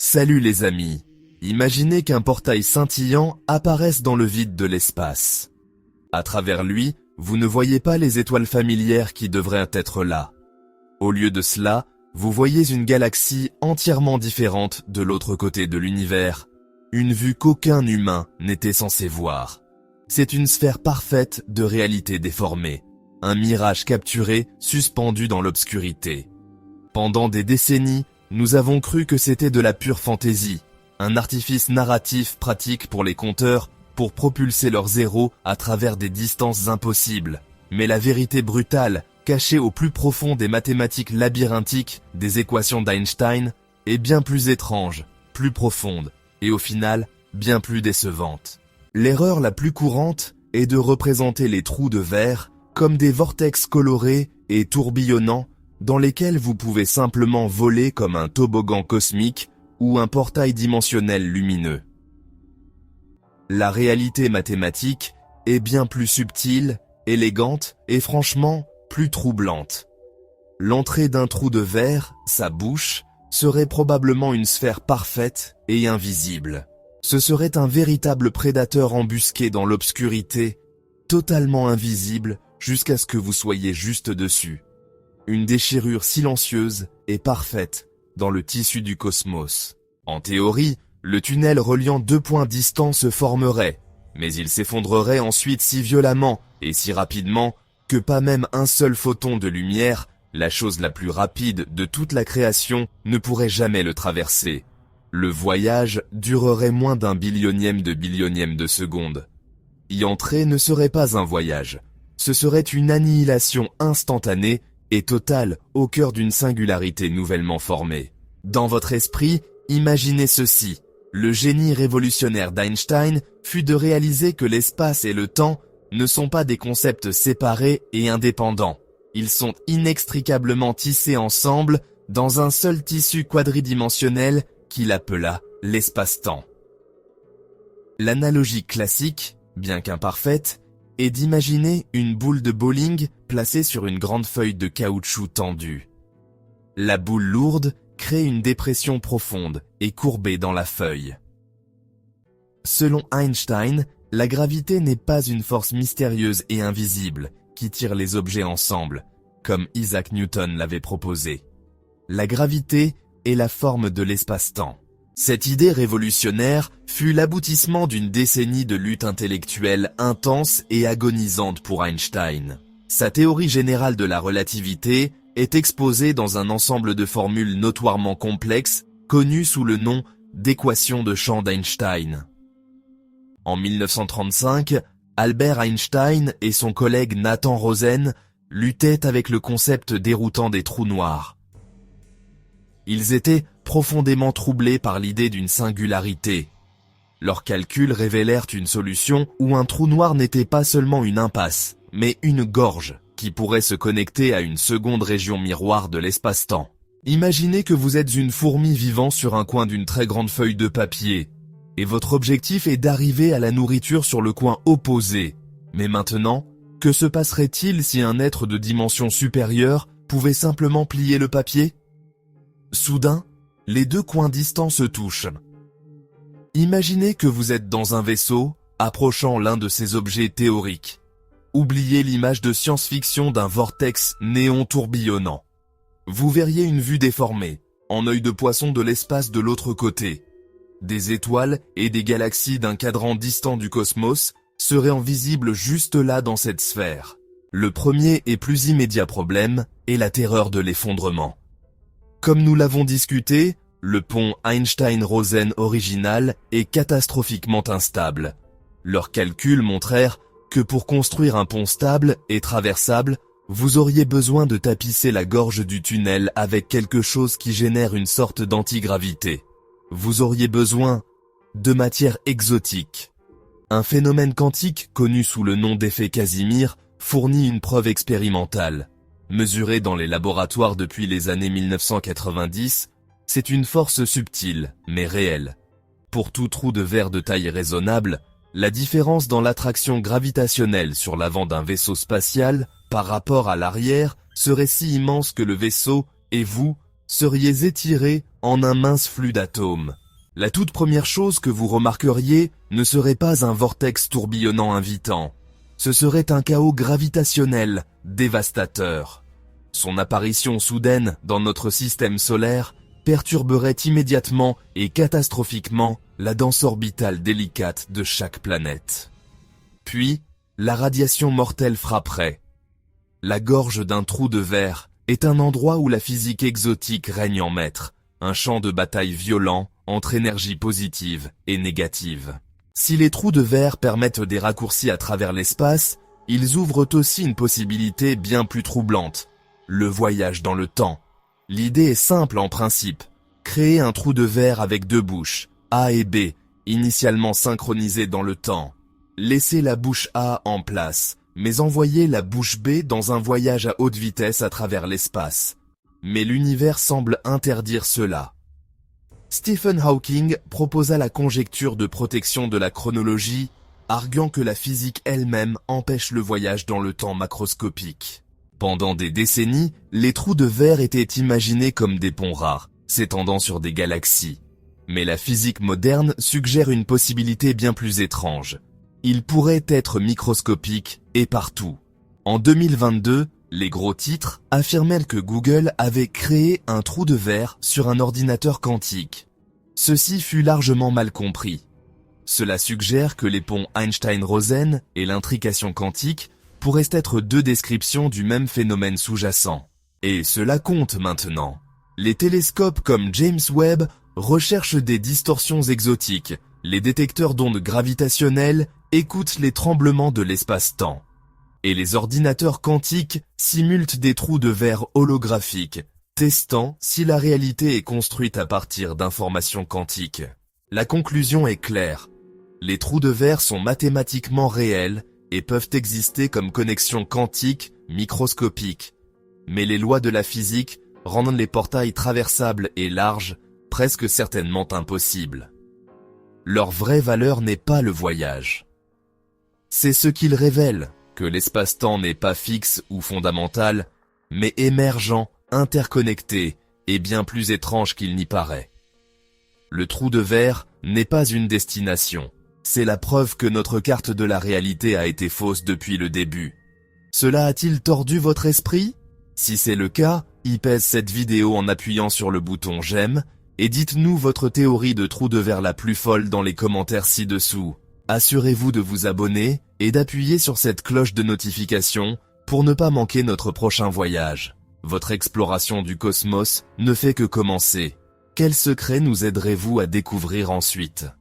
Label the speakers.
Speaker 1: Salut les amis. Imaginez qu'un portail scintillant apparaisse dans le vide de l'espace. À travers lui, vous ne voyez pas les étoiles familières qui devraient être là. Au lieu de cela, vous voyez une galaxie entièrement différente de l'autre côté de l'univers. Une vue qu'aucun humain n'était censé voir. C'est une sphère parfaite de réalité déformée. Un mirage capturé, suspendu dans l'obscurité. Pendant des décennies, nous avons cru que c'était de la pure fantaisie, un artifice narratif pratique pour les conteurs pour propulser leurs héros à travers des distances impossibles. Mais la vérité brutale, cachée au plus profond des mathématiques labyrinthiques des équations d'Einstein, est bien plus étrange, plus profonde, et au final, bien plus décevante. L'erreur la plus courante est de représenter les trous de verre comme des vortex colorés et tourbillonnants dans lesquels vous pouvez simplement voler comme un toboggan cosmique ou un portail dimensionnel lumineux. La réalité mathématique est bien plus subtile, élégante et franchement plus troublante. L'entrée d'un trou de verre, sa bouche, serait probablement une sphère parfaite et invisible. Ce serait un véritable prédateur embusqué dans l'obscurité, totalement invisible jusqu'à ce que vous soyez juste dessus. Une déchirure silencieuse et parfaite dans le tissu du cosmos. En théorie, le tunnel reliant deux points distants se formerait, mais il s'effondrerait ensuite si violemment et si rapidement que pas même un seul photon de lumière, la chose la plus rapide de toute la création, ne pourrait jamais le traverser. Le voyage durerait moins d'un billionième de seconde. Y entrer ne serait pas un voyage. Ce serait une annihilation instantanée et totale au cœur d'une singularité nouvellement formée. Dans votre esprit, imaginez ceci. Le génie révolutionnaire d'Einstein fut de réaliser que l'espace et le temps ne sont pas des concepts séparés et indépendants. Ils sont inextricablement tissés ensemble dans un seul tissu quadridimensionnel qu'il appela l'espace-temps. L'analogie classique, bien qu'imparfaite, est d'imaginer une boule de bowling placée sur une grande feuille de caoutchouc tendue. La boule lourde crée une dépression profonde et courbée dans la feuille. Selon Einstein, la gravité n'est pas une force mystérieuse et invisible qui tire les objets ensemble, comme Isaac Newton l'avait proposé. La gravité est la forme de l'espace-temps. Cette idée révolutionnaire fut l'aboutissement d'une décennie de lutte intellectuelle intense et agonisante pour Einstein. Sa théorie générale de la relativité est exposée dans un ensemble de formules notoirement complexes, connues sous le nom d'équation de champ d'Einstein. En 1935, Albert Einstein et son collègue Nathan Rosen luttaient avec le concept déroutant des trous noirs. Ils étaient profondément troublés par l'idée d'une singularité. Leurs calculs révélèrent une solution où un trou noir n'était pas seulement une impasse, mais une gorge qui pourrait se connecter à une seconde région miroir de l'espace-temps. Imaginez que vous êtes une fourmi vivant sur un coin d'une très grande feuille de papier, et votre objectif est d'arriver à la nourriture sur le coin opposé. Mais maintenant, que se passerait-il si un être de dimension supérieure pouvait simplement plier le papier ? Soudain, les deux coins distants se touchent. Imaginez que vous êtes dans un vaisseau, approchant l'un de ces objets théoriques. Oubliez l'image de science-fiction d'un vortex néon tourbillonnant. Vous verriez une vue déformée, en œil de poisson de l'espace de l'autre côté. Des étoiles et des galaxies d'un cadran distant du cosmos seraient visibles juste là dans cette sphère. Le premier et plus immédiat problème est la terreur de l'effondrement. Comme nous l'avons discuté, le pont Einstein-Rosen original est catastrophiquement instable. Leurs calculs montrèrent que pour construire un pont stable et traversable, vous auriez besoin de tapisser la gorge du tunnel avec quelque chose qui génère une sorte d'antigravité. Vous auriez besoin de matière exotique. Un phénomène quantique connu sous le nom d'effet Casimir fournit une preuve expérimentale. Mesurée dans les laboratoires depuis les années 1990, c'est une force subtile, mais réelle. Pour tout trou de verre de taille raisonnable, la différence dans l'attraction gravitationnelle sur l'avant d'un vaisseau spatial par rapport à l'arrière serait si immense que le vaisseau et vous seriez étiré en un mince flux d'atomes. La toute première chose que vous remarqueriez ne serait pas un vortex tourbillonnant invitant. Ce serait un chaos gravitationnel dévastateur. Son apparition soudaine dans notre système solaire perturberait immédiatement et catastrophiquement la danse orbitale délicate de chaque planète. Puis, la radiation mortelle frapperait. La gorge d'un trou de verre est un endroit où la physique exotique règne en maître, un champ de bataille violent entre énergie positive et négative. Si les trous de verre permettent des raccourcis à travers l'espace, ils ouvrent aussi une possibilité bien plus troublante, le voyage dans le temps. L'idée est simple en principe, créer un trou de verre avec deux bouches, A et B, initialement synchronisées dans le temps. Laissez la bouche A en place, mais envoyez la bouche B dans un voyage à haute vitesse à travers l'espace. Mais l'univers semble interdire cela. Stephen Hawking proposa la conjecture de protection de la chronologie, arguant que la physique elle-même empêche le voyage dans le temps macroscopique. Pendant des décennies, les trous de verre étaient imaginés comme des ponts rares, s'étendant sur des galaxies. Mais la physique moderne suggère une possibilité bien plus étrange. Ils pourraient être microscopiques et partout. En 2022, les gros titres affirmaient que Google avait créé un trou de verre sur un ordinateur quantique. Ceci fut largement mal compris. Cela suggère que les ponts Einstein-Rosen et l'intrication quantique pourraient être deux descriptions du même phénomène sous-jacent. Et cela compte maintenant. Les télescopes comme James Webb recherchent des distorsions exotiques. Les détecteurs d'ondes gravitationnelles écoutent les tremblements de l'espace-temps. Et les ordinateurs quantiques simulent des trous de verre holographiques, testant si la réalité est construite à partir d'informations quantiques. La conclusion est claire. Les trous de verre sont mathématiquement réels et peuvent exister comme connexions quantiques microscopiques. Mais les lois de la physique rendent les portails traversables et larges presque certainement impossibles. Leur vraie valeur n'est pas le voyage. C'est ce qu'ils révèlent, que l'espace-temps n'est pas fixe ou fondamental, mais émergent, interconnecté et bien plus étrange qu'il n'y paraît. Le trou de verre n'est pas une destination. C'est la preuve que notre carte de la réalité a été fausse depuis le début. Cela a-t-il tordu votre esprit? Si c'est le cas, pèse cette vidéo en appuyant sur le bouton j'aime et dites-nous votre théorie de trou de verre la plus folle dans les commentaires ci-dessous. Assurez-vous de vous abonner et d'appuyer sur cette cloche de notification pour ne pas manquer notre prochain voyage. Votre exploration du cosmos ne fait que commencer. Quels secrets nous aiderez-vous à découvrir ensuite ?